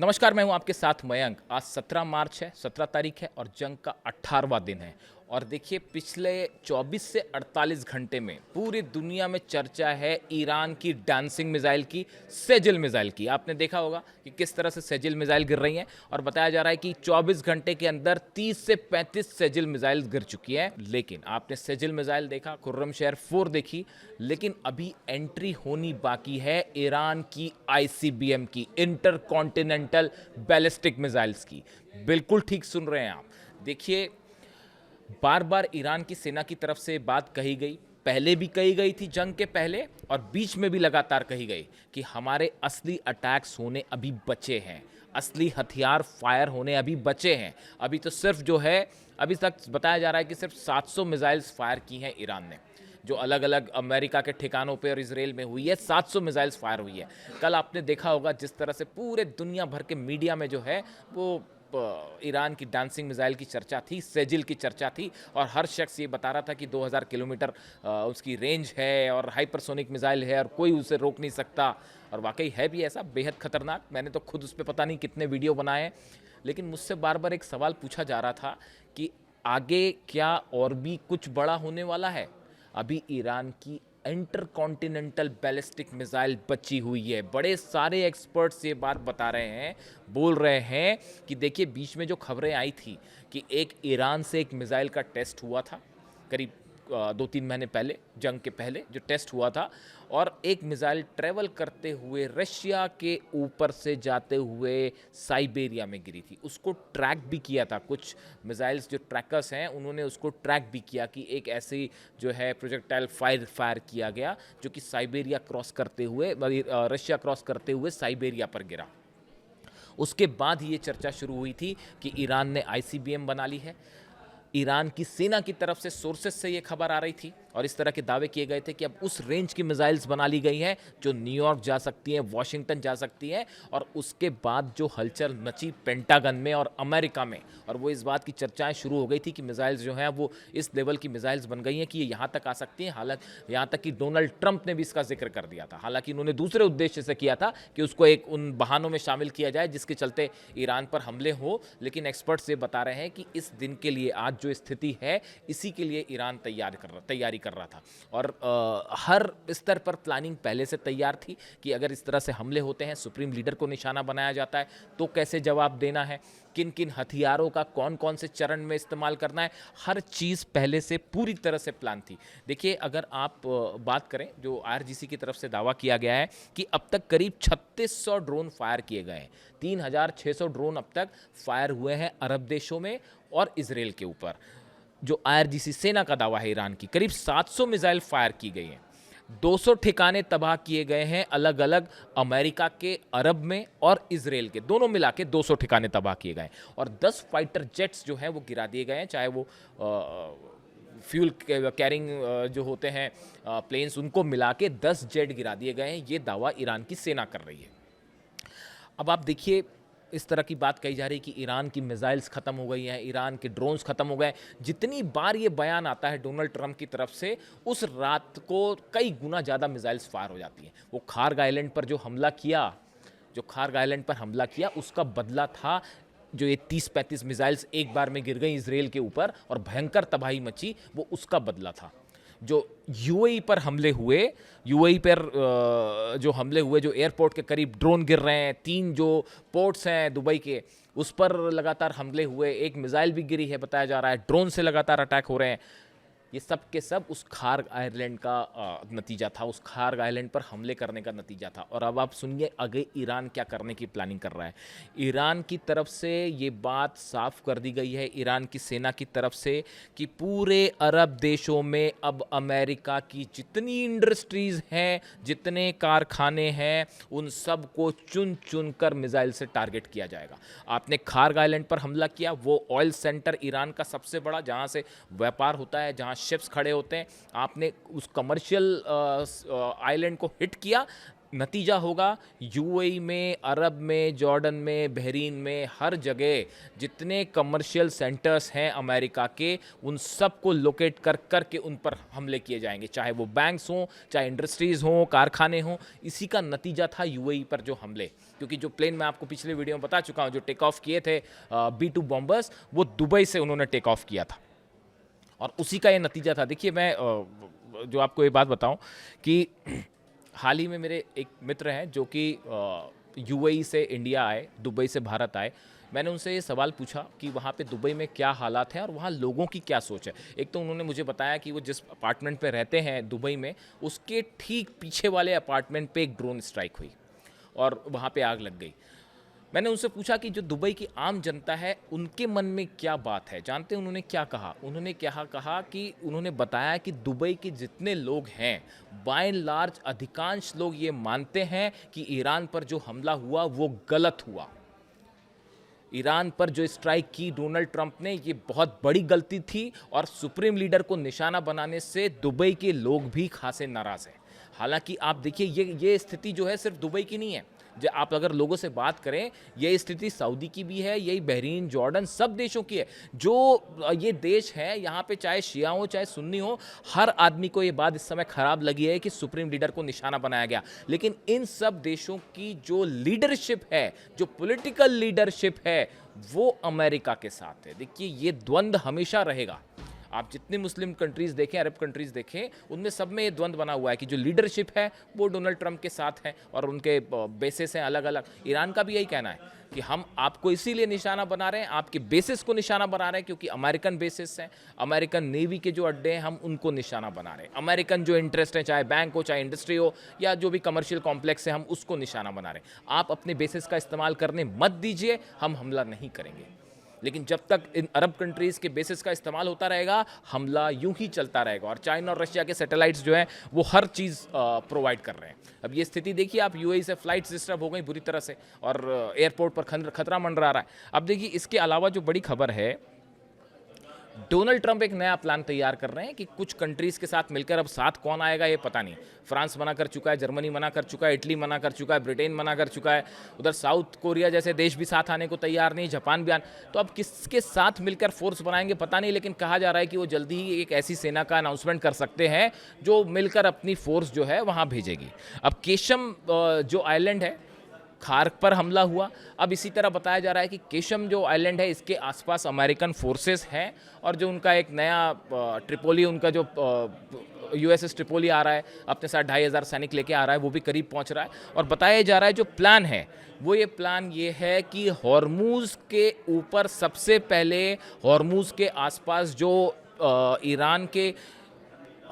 नमस्कार, मैं हूं आपके साथ मयंक। आज 17 मार्च है, 17 तारीख है और जंग का 18वां दिन है। और देखिए, पिछले 24 से 48 घंटे में पूरी दुनिया में चर्चा है ईरान की डांसिंग मिसाइल की, सेजिल मिसाइल की। आपने देखा होगा कि किस तरह से सेजिल मिसाइल गिर रही हैं और बताया जा रहा है कि 24 घंटे के अंदर 30 से 35 सेजिल मिसाइल गिर चुकी हैं। लेकिन आपने सेजिल मिसाइल देखा, खुर्रमशहर 4 देखी, लेकिन अभी एंट्री होनी बाकी है ईरान की आईसीबीएम की, इंटर कॉन्टिनेंटल बैलिस्टिक मिसाइल्स की। बिल्कुल ठीक सुन रहे हैं आप। देखिए, बार बार ईरान की सेना की तरफ से बात कही गई, पहले भी कही गई थी जंग के पहले, और बीच में भी लगातार कही गई कि हमारे असली अटैक्स होने अभी बचे हैं, असली हथियार फायर होने अभी बचे हैं। अभी तो सिर्फ जो है, अभी तक बताया जा रहा है कि सिर्फ 700 मिसाइल्स फायर की हैं ईरान ने, जो अलग अलग अमेरिका के ठिकानों पे और इसराइल में हुई है। 700 मिसाइल्स फायर हुई है। कल आपने देखा होगा जिस तरह से पूरे दुनिया भर के मीडिया में जो है वो ईरान की डांसिंग मिसाइल की चर्चा थी, सेजिल की चर्चा थी, और हर शख्स ये बता रहा था कि 2000 किलोमीटर उसकी रेंज है और हाइपरसोनिक मिसाइल है और कोई उसे रोक नहीं सकता। और वाकई है भी ऐसा, बेहद खतरनाक। मैंने तो खुद उस पर पता नहीं कितने वीडियो बनाए हैं। लेकिन मुझसे बार बार एक सवाल पूछा जा रहा था कि आगे क्या और भी कुछ बड़ा होने वाला है। अभी ईरान की इंटर कॉन्टिनेंटल बैलिस्टिक मिसाइल बची हुई है। बड़े सारे एक्सपर्ट्स ये बात बता रहे हैं, बोल रहे हैं कि देखिए, बीच में जो खबरें आई थी कि एक ईरान से एक मिसाइल का टेस्ट हुआ था, करीब 2-3 महीने पहले, जंग के पहले जो टेस्ट हुआ था, और एक मिसाइल ट्रेवल करते हुए रशिया के ऊपर से जाते हुए साइबेरिया में गिरी थी। उसको ट्रैक भी किया था, कुछ मिसाइल्स जो ट्रैकर्स हैं उन्होंने उसको ट्रैक भी किया कि एक ऐसी जो है प्रोजेक्टाइल फायर किया गया जो कि साइबेरिया क्रॉस करते हुए, रशिया क्रॉस करते हुए साइबेरिया पर गिरा। उसके बाद ये चर्चा शुरू हुई थी कि ईरान ने आईसीबीएम बना ली है। ईरान की सेना की तरफ से सोर्सेस से ये खबर आ रही थी और इस तरह के दावे किए गए थे कि अब उस रेंज की मिसाइल्स बना ली गई हैं जो न्यूयॉर्क जा सकती हैं, वॉशिंगटन जा सकती हैं। और उसके बाद जो हलचल मची पेंटागन में और अमेरिका में, और वो इस बात की चर्चाएं शुरू हो गई थी कि मिसाइल्स जो हैं वो इस लेवल की मिसाइल्स बन गई हैं कि ये यहाँ तक आ सकती हैं। हालांकि यहाँ तक कि डोनाल्ड ट्रंप ने भी इसका जिक्र कर दिया था। हालांकि उन्होंने दूसरे उद्देश्य से किया था कि उसको एक उन बहानों में शामिल किया जाए जिसके चलते ईरान पर हमले हो। लेकिन एक्सपर्ट्स ये बता रहे हैं कि इस दिन के लिए, आज जो स्थिति है, इसी के लिए ईरान तैयारी कर रहा था। और हर स्तर पर प्लानिंग पहले से तैयार थी कि अगर इस तरह से हमले होते हैं, सुप्रीम लीडर को निशाना बनाया जाता है, तो कैसे जवाब देना है, किन किन हथियारों का कौन कौन से चरण में इस्तेमाल करना है, हर चीज़ पहले से पूरी तरह से प्लान थी। देखिए, अगर आप बात करें, जो आईआरजीसी की तरफ से दावा किया गया है कि अब तक करीब 3600 ड्रोन फायर किए गए हैं। 3600 ड्रोन अब तक फायर हुए हैं अरब देशों में और इसराइल के ऊपर। जो आईआरजीसी सेना का दावा है ईरान की, करीब 700 मिसाइल फायर की गई हैं। 200 ठिकाने तबाह किए गए हैं अलग अलग अमेरिका के, अरब में और इसराइल के, दोनों मिला के 200 ठिकाने तबाह किए गए। और 10 फाइटर जेट्स जो हैं वो गिरा दिए गए हैं, चाहे वो फ्यूल कैरिंग जो होते हैं प्लेन्स, उनको मिला के 10 जेट गिरा दिए गए हैं। ये दावा ईरान की सेना कर रही है। अब आप देखिए, इस तरह की बात कही जा रही है कि ईरान की मिसाइल्स ख़त्म हो गई हैं, ईरान के ड्रोन्स ख़त्म हो गए। जितनी बार ये बयान आता है डोनाल्ड ट्रंप की तरफ से, उस रात को कई गुना ज़्यादा मिसाइल्स फायर हो जाती हैं। वो खार्ग आइलैंड पर जो हमला किया, उसका बदला था। जो ये 30-35 मिसाइल्स एक बार में गिर गई इसराइल के ऊपर और भयंकर तबाही मची, वो उसका बदला था। जो यूएई पर हमले हुए, जो एयरपोर्ट के करीब ड्रोन गिर रहे हैं, 3 जो पोर्ट्स हैं दुबई के, उस पर लगातार हमले हुए, एक मिसाइल भी गिरी है बताया जा रहा है, ड्रोन से लगातार अटैक हो रहे हैं। ये सब के सब उस खार्ग आइलैंड का नतीजा था, उस खार्ग आइलैंड पर हमले करने का नतीजा था। और अब आप सुनिए आगे ईरान क्या करने की प्लानिंग कर रहा है। ईरान की तरफ से ये बात साफ कर दी गई है, ईरान की सेना की तरफ से, कि पूरे अरब देशों में अब अमेरिका की जितनी इंडस्ट्रीज़ हैं, जितने कारखाने हैं, उन सब को चुन चुन कर मिसाइल से टारगेट किया जाएगा। आपने खार्ग आइलैंड पर हमला किया, वो ऑयल सेंटर ईरान का सबसे बड़ा, जहाँ से व्यापार होता है, जहाँ शिप्स खड़े होते हैं। आपने उस कमर्शियल आइलैंड को हिट किया, नतीजा होगा यूएई में, अरब में, जॉर्डन में, बहरीन में, हर जगह जितने कमर्शियल सेंटर्स हैं अमेरिका के, उन सब को लोकेट कर कर के उन पर हमले किए जाएंगे, चाहे वो बैंक्स हों, चाहे इंडस्ट्रीज़ हों, कारखाने हों। इसी का नतीजा था यूएई पर जो हमले, क्योंकि जो प्लेन मैं आपको पिछले वीडियो में बता चुका हूँ, जो टेक ऑफ किए थे B-2 बॉम्बर्स, वो दुबई से उन्होंने टेक ऑफ किया था और उसी का ये नतीजा था। देखिए, मैं जो आपको ये बात बताऊं कि हाल ही में मेरे एक मित्र हैं जो कि यूएई से इंडिया आए, दुबई से भारत आए। मैंने उनसे ये सवाल पूछा कि वहाँ पे दुबई में क्या हालात हैं और वहाँ लोगों की क्या सोच है। एक तो उन्होंने मुझे बताया कि वो जिस अपार्टमेंट पे रहते हैं दुबई में, उसके ठीक पीछे वाले अपार्टमेंट पे एक ड्रोन स्ट्राइक हुई और वहाँ पे आग लग गई। मैंने उनसे पूछा कि जो दुबई की आम जनता है, उनके मन में क्या बात है। जानते हैं उन्होंने क्या कहा? उन्होंने क्या कहा कि उन्होंने बताया कि दुबई के जितने लोग हैं, बाय एंड लार्ज अधिकांश लोग ये मानते हैं कि ईरान पर जो हमला हुआ वो गलत हुआ। ईरान पर जो स्ट्राइक की डोनाल्ड ट्रंप ने, ये बहुत बड़ी गलती थी और सुप्रीम लीडर को निशाना बनाने से दुबई के लोग भी खासे नाराज़ हैं। हालांकि आप देखिए, ये स्थिति जो है सिर्फ दुबई की नहीं है। जो आप अगर लोगों से बात करें, ये स्थिति सऊदी की भी है, यही बहरीन, जॉर्डन, सब देशों की है। जो ये देश है, यहाँ पे चाहे शिया हो चाहे सुन्नी हो, हर आदमी को ये बात इस समय खराब लगी है कि सुप्रीम लीडर को निशाना बनाया गया। लेकिन इन सब देशों की जो लीडरशिप है, जो पॉलिटिकल लीडरशिप है, वो अमेरिका के साथ है। देखिए, ये द्वंद्व हमेशा रहेगा। आप जितने मुस्लिम कंट्रीज़ देखें, अरब कंट्रीज़ देखें, उनमें सब में ये द्वंद्व बना हुआ है कि जो लीडरशिप है वो डोनाल्ड ट्रंप के साथ है और उनके बेसिस हैं अलग अलग। ईरान का भी यही कहना है कि हम आपको इसीलिए निशाना बना रहे हैं, आपके बेसिस को निशाना बना रहे हैं, क्योंकि अमेरिकन बेसिस हैं, अमेरिकन नेवी के जो अड्डे हैं, हम उनको निशाना बना रहे हैं। अमेरिकन जो इंटरेस्ट है, चाहे बैंक हो, चाहे इंडस्ट्री हो, या जो भी कमर्शियल कॉम्प्लेक्स है, हम उसको निशाना बना रहे हैं। आप अपने बेसिस का इस्तेमाल करने मत दीजिए, हम हमला नहीं करेंगे। लेकिन जब तक इन अरब कंट्रीज़ के बेसिस का इस्तेमाल होता रहेगा, हमला यूं ही चलता रहेगा। और चाइना और रशिया के सैटेलाइट्स जो हैं, वो हर चीज़ प्रोवाइड कर रहे हैं। अब ये स्थिति देखिए आप, यूएई से फ्लाइट्स डिस्टर्ब हो गई बुरी तरह से और एयरपोर्ट पर खतरा मंडरा रहा है। अब देखिए, इसके अलावा जो बड़ी खबर है, डोनाल्ड ट्रंप एक नया प्लान तैयार कर रहे हैं कि कुछ कंट्रीज़ के साथ मिलकर, अब साथ कौन आएगा ये पता नहीं। फ्रांस मना कर चुका है, जर्मनी मना कर चुका है, इटली मना कर चुका है, ब्रिटेन मना कर चुका है, उधर साउथ कोरिया जैसे देश भी साथ आने को तैयार नहीं, जापान भी तो अब किसके साथ मिलकर फोर्स बनाएंगे पता नहीं। लेकिन कहा जा रहा है कि वो जल्दी ही एक ऐसी सेना का अनाउंसमेंट कर सकते हैं जो मिलकर अपनी फोर्स जो है वहाँ भेजेगी। अब केशम जो आइलैंड है, खार्क पर हमला हुआ। अब इसी तरह बताया जा रहा है कि केशम जो आइलैंड है, इसके आसपास अमेरिकन फोर्सेस हैं और जो उनका एक नया ट्रिपोली, उनका जो यूएसएस ट्रिपोली आ रहा है, अपने साथ 2500 सैनिक लेके आ रहा है, वो भी करीब पहुंच रहा है। और बताया जा रहा है जो प्लान है वो ये है कि हॉर्मूज़ के ऊपर सबसे पहले, हॉर्मूज़ के आसपास जो ईरान के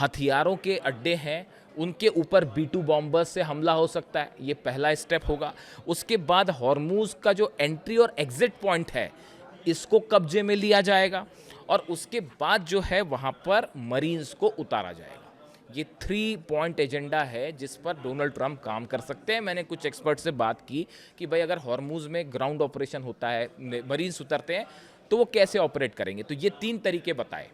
हथियारों के अड्डे हैं, उनके ऊपर B-2 बॉम्बर्स से हमला हो सकता है। ये पहला स्टेप होगा। उसके बाद हॉर्मूज़ का जो एंट्री और एग्जिट पॉइंट है, इसको कब्जे में लिया जाएगा और उसके बाद जो है वहाँ पर मरीन्स को उतारा जाएगा। ये 3 पॉइंट एजेंडा है जिस पर डोनाल्ड ट्रंप काम कर सकते हैं। मैंने कुछ एक्सपर्ट से बात की कि भाई, अगर हॉर्मूज़ में ग्राउंड ऑपरेशन होता है, मरीन्स उतरते हैं, तो वो कैसे ऑपरेट करेंगे। तो ये 3 तरीके बताए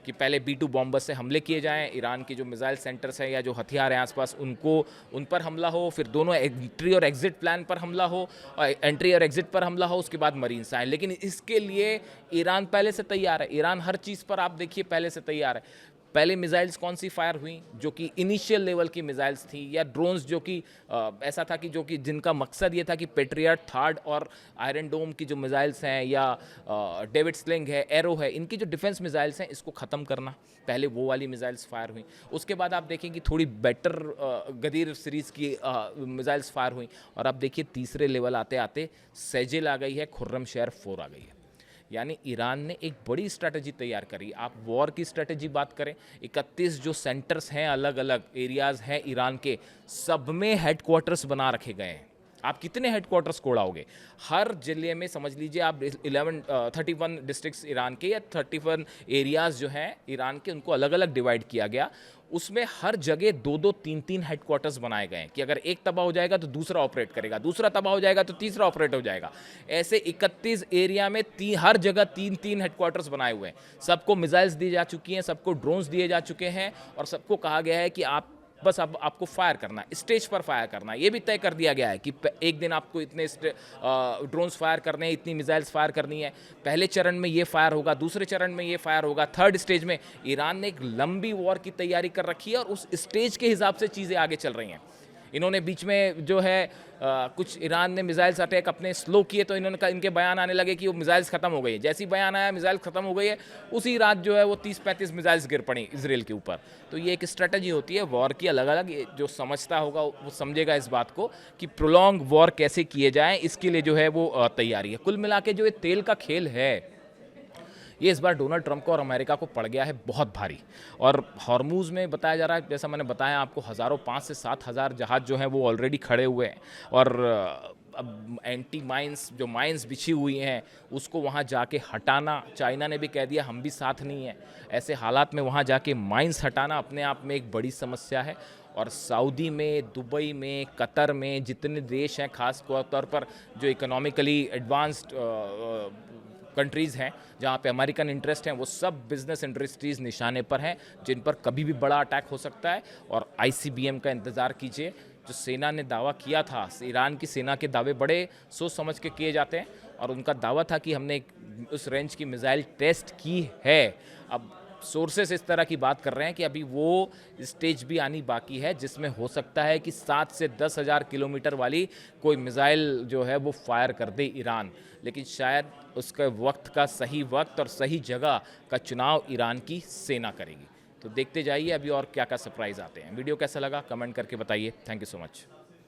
कि पहले B-2 बॉम्बर से हमले किए जाएं, ईरान के जो मिसाइल सेंटर्स हैं या जो हथियार हैं आसपास, उन पर हमला हो, फिर दोनों एंट्री और एग्जिट प्लान पर हमला हो, और एंट्री और एग्जिट पर हमला हो, उसके बाद मरीन्स आए। लेकिन इसके लिए ईरान पहले से तैयार है। ईरान हर चीज़ पर आप देखिए पहले से तैयार है। पहले मिसाइल्स कौन सी फायर हुई, जो कि इनिशियल लेवल की मिसाइल्स थी, या ड्रोन्स जो कि ऐसा था कि जिनका मकसद ये था कि पेट्रियट थर्ड और आयरन डोम की जो मिसाइल्स हैं, या डेविड स्लिंग है, एरो है, इनकी जो डिफेंस मिसाइल्स हैं, इसको ख़त्म करना। पहले वो वाली मिसाइल्स फायर हुई। उसके बाद आप देखें कि थोड़ी बेटर गदीर सीरीज़ की मिसाइल्स फायर हुई। और अब देखिए तीसरे लेवल आते आते सेजिल आ गई है, खुर्रमशहर 4 आ गई है। यानी ईरान ने एक बड़ी स्ट्रैटेजी तैयार करी। आप वॉर की स्ट्रैटेजी बात करें, 31 जो सेंटर्स हैं, अलग अलग एरियाज़ हैं ईरान के, सब में हेडक्वार्टर्स बना रखे गए हैं। आप कितने हेडक्वार्टर्स को उड़ाओगे? हर जिले में समझ लीजिए आप 31 डिस्ट्रिक्ट्स ईरान के, या 31 एरियाज़ जो हैं ईरान के, उनको अलग अलग डिवाइड किया गया। उसमें हर जगह 2-2, 3-3 हेडक्वार्टर्स बनाए गए हैं कि अगर एक तबाह हो जाएगा तो दूसरा ऑपरेट करेगा, दूसरा तबाह हो जाएगा तो तीसरा ऑपरेट हो जाएगा। ऐसे 31 एरिया में हर जगह 3-3 हेडक्वार्टर्स बनाए हुए हैं। सबको मिसाइल्स दी जा चुकी हैं, सबको ड्रोन्स दिए जा चुके हैं और सबको कहा गया है कि आप बस अब आपको फायर करना है, स्टेज पर फायर करना है। ये भी तय कर दिया गया है कि एक दिन आपको इतने ड्रोन्स फायर करने हैं, इतनी मिसाइल्स फायर करनी है। पहले चरण में ये फायर होगा, दूसरे चरण में ये फायर होगा, थर्ड स्टेज में। ईरान ने एक लंबी वॉर की तैयारी कर रखी है और उस स्टेज के हिसाब से चीज़ें आगे चल रही हैं। इन्होंने बीच में जो है कुछ ईरान ने मिसाइल्स अटैक अपने स्लो किए, तो इन्होंने कहा, इनके बयान आने लगे कि वो मिसाइल्स ख़त्म हो गई है। जैसे ही बयान आया मिसाइल ख़त्म हो गई है, उसी रात जो है वो 30-35 मिसाइल्स गिर पड़ी इसराइल के ऊपर। तो ये एक स्ट्रेटजी होती है वॉर की, अलग अलग। जो समझता होगा वो समझेगा इस बात को कि प्रोलॉन्ग वॉर कैसे किए जाएँ, इसके लिए जो है वो तैयारी है। कुल मिला के जो ये तेल का खेल है, ये इस बार डोनाल्ड ट्रंप को और अमेरिका को पड़ गया है बहुत भारी। और हॉर्मूज़ में बताया जा रहा है, जैसा मैंने बताया आपको, 5 से 7 हज़ार जहाज़ जो हैं वो ऑलरेडी खड़े हुए हैं। और अब एंटी माइंस, जो माइंस बिछी हुई हैं, उसको वहाँ जाके हटाना, चाइना ने भी कह दिया हम भी साथ नहीं हैं। ऐसे हालात में वहाँ जाके माइंस हटाना अपने आप में एक बड़ी समस्या है। और सऊदी में, दुबई में, कतर में जितने देश हैं, ख़ास तौर पर जो इकोनॉमिकली एडवांस्ड कंट्रीज़ हैं, जहाँ पे अमेरिकन इंटरेस्ट हैं, वो सब बिजनेस इंडस्ट्रीज़ निशाने पर हैं, जिन पर कभी भी बड़ा अटैक हो सकता है। और ICBM का इंतज़ार कीजिए। जो सेना ने दावा किया था, ईरान की सेना के दावे बड़े सोच समझ के किए जाते हैं, और उनका दावा था कि हमने उस रेंज की मिसाइल टेस्ट की है। अब सोर्सेस इस तरह की बात कर रहे हैं कि अभी वो स्टेज भी आनी बाकी है, जिसमें हो सकता है कि 7 से 10 हज़ार किलोमीटर वाली कोई मिसाइल जो है वो फायर कर दे ईरान। लेकिन शायद उसके वक्त का सही वक्त और सही जगह का चुनाव ईरान की सेना करेगी। तो देखते जाइए अभी और क्या क्या सरप्राइज़ आते हैं। वीडियो कैसा लगा कमेंट करके बताइए। Thank you so much.